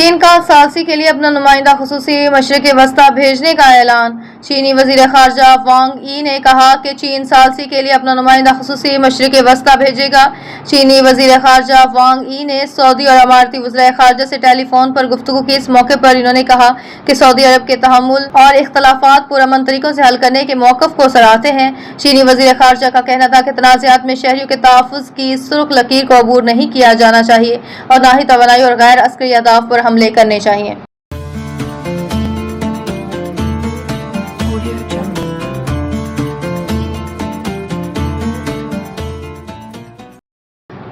चीन का सालसी के लिए अपना नुमाइंदा खुसूसी मशरिक़ वस्ता भेजने का ऐलान। चीनी वज़ीर ख़ारजा वांग यी ने कहा कि चीन सालसी के लिए अपना नुमाइंदा खुसूसी मशरिक़ वस्ता भेजेगा। चीनी वज़ीर ख़ारजा वांग यी ने सऊदी और अमारती वज़ीर ख़ारजा से टेलीफोन पर गुफ्तगू की। इस मौके पर इन्होंने कहा कि सऊदी अरब के तहम्मुल और इख्तलाफात पुरअमन तरीकों से हल करने के मौक़िफ़ को सराहते हैं। चीनी वज़ीर ख़ारजा का कहना था कि तनाज़ात में शहरियों के तहफ़्फ़ुज़ की सुर्ख लकीर को अबूर नहीं किया जाना चाहिए और न ही तवानाई और गैर अस्करी अहदाफ पर हमले करने चाहिए।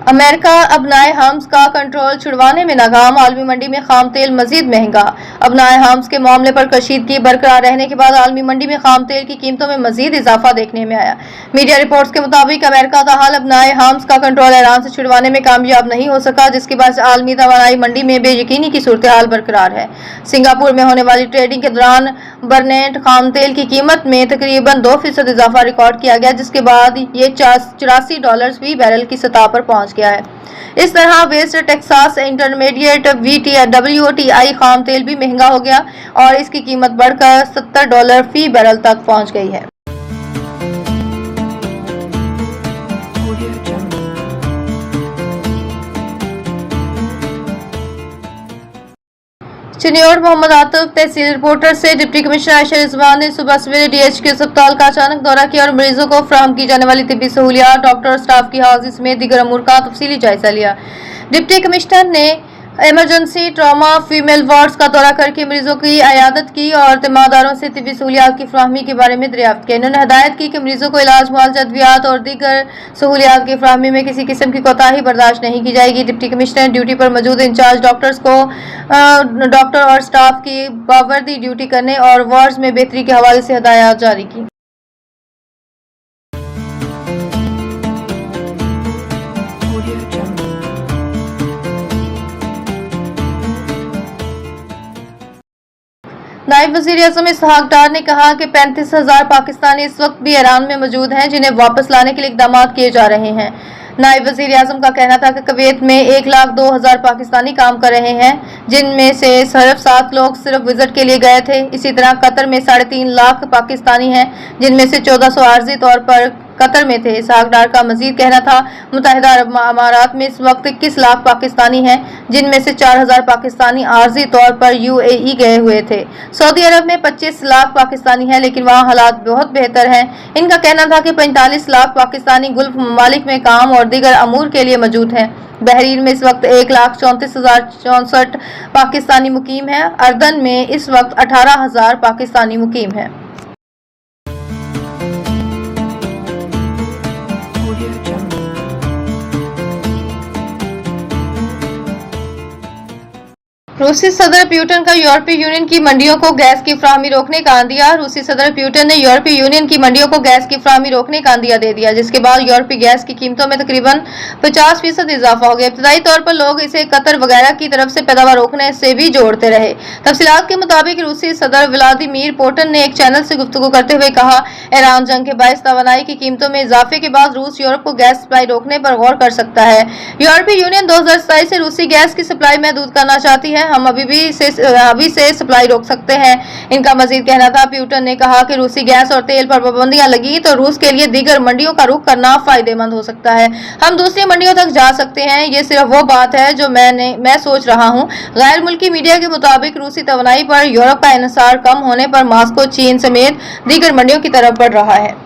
अमेरिका अबनाए हम्स का कंट्रोल छुड़वाने में नाकाम। आलमी मंडी में खाम तेल मजीद महंगा। अबनाए हम्स के मामले पर कशीदगी बरकरार रहने के बाद आलमी मंडी में खाम तेल की कीमतों में मजीद इजाफा देखने में आया। मीडिया रिपोर्ट्स के मुताबिक अमेरिका का हाल अबनाए हम्स का कंट्रोल ईरान से छुड़वाने में कामयाब नहीं हो सका, जिसके बाद आलमी तवानाई मंडी में बेयकीनी की सूरत हाल बरकरार है। सिंगापुर में होने वाली ट्रेडिंग के दौरान बरनेट खाम तेल की कीमत में तकरीबन 2% इजाफा रिकॉर्ड किया गया, जिसके बाद ये $84 फी बैरल की सतह पर पहुंच गया है। इस तरह वेस्ट टेक्सास इंटरमीडिएट WTI खाम तेल भी महंगा हो गया और इसकी कीमत बढ़कर $70 फी बैरल तक पहुंच गई है। चिन्योड़ मोहम्मद आतिफ तहसील रिपोर्टर से डिप्टी कमिश्नर आयशा रिजवान ने सुबह सवेरे DHQ अस्पताल का अचानक दौरा किया और मरीजों को फराहम की जाने वाली तिब्बी सहूलियात, डॉक्टर और स्टाफ की हाजिरी समेत दीगर अमूर का तफसीली जायजा लिया। डिप्टी कमिश्नर ने इमरजेंसी ट्रॉमा फीमेल वार्ड्स का दौरा करके मरीजों की अयादत की और तीमारदारों से तिब्बी सहूलियात की फराहमी के बारे में दरियाफ्त किया। इन्होंने हिदायत की कि मरीजों को इलाज, मुआलजा, अद्वियात और दीगर सहूलियात की फराहमी में किसी किस्म की कोताही बर्दाश्त नहीं की जाएगी। डिप्टी कमिश्नर ने ड्यूटी पर मौजूद इंचार्ज डॉक्टर्स को डॉक्टर और स्टाफ की बावर्दी ड्यूटी करने और वार्ड्स में बेहतरी के हवाले से हिदायत जारी की। नायब वज़ीर-ए-आज़म इसहाक डार ने कहा कि 35,000 पाकिस्तानी इस वक्त भी ईरान में मौजूद हैं, जिन्हें वापस लाने के लिए इक़दाम किए जा रहे हैं। नायब वज़ीर-ए-आज़म का कहना था कि कुवैत में 1,02,000 पाकिस्तानी काम कर रहे हैं, जिनमें से सिर्फ 7 लोग सिर्फ विजिट के लिए गए थे। इसी तरह कतर में 3.5 लाख पाकिस्तानी हैं, जिनमें से 1400 आर्जी तौर पर कतर में थे। इसहाक डार का मजीद कहना था मुत्तहिदा अरब अमारात में इस वक्त 21 लाख पाकिस्तानी हैं, जिनमें से 4,000 पाकिस्तानी आर्जी तौर पर UAE गए हुए थे। सऊदी अरब में 25 लाख पाकिस्तानी हैं, लेकिन वहाँ हालात बहुत बेहतर हैं। इनका कहना था कि 45 लाख पाकिस्तानी गुल्फ ममालिक में काम और दीगर अमूर के लिए मौजूद हैं। बहरीन में इस वक्त 1,34,064 पाकिस्तानी मुकीम हैं। अर्दन में इस वक्त 18,000 पाकिस्तानी मुकीम हैं। रूसी सदर प्यूटन का यूरोपीय यूनियन की मंडियों को गैस की फराहमी रोकने का अंदिया। रूसी सदर प्यूटन ने यूरोपीय यूनियन की मंडियों को गैस की फराहमी रोकने का अंदिया दे दिया, जिसके बाद यूरोपीय गैस की कीमतों में तकरीबन 50% इजाफा हो गया। इब्तदाई तौर पर लोग इसे कतर वगैरह की तरफ से पैदावार रोकने से भी जोड़ते रहे। तफसीलात के मुताबिक रूसी सदर व्लादिमीर पुतिन ने एक चैनल से गुफ्तगू करते हुए कहा, ईरान जंग के बायस तवानाई की कीमतों में इजाफे के बाद रूस यूरोप को गैस सप्लाई रोकने पर गौर कर सकता है। यूरोपीय यूनियन 2027 से रूसी गैस की सप्लाई महदूद करना चाहती है। हम अभी से सप्लाई रोक सकते हैं। इनका मजीद कहना था। पुतिन ने कहा कि रूसी गैस और तेल पर पाबंदियां लगी तो रूस के लिए दीगर मंडियों का रुख करना फायदेमंद हो सकता है। हम दूसरी मंडियों तक जा सकते हैं। ये सिर्फ वो बात है जो मैं सोच रहा हूँ। गैर मुल्की मीडिया के मुताबिक रूसी तवानाई पर यूरोप का इन्हिसार कम होने पर मॉस्को चीन समेत दीगर मंडियों की तरफ बढ़ रहा है।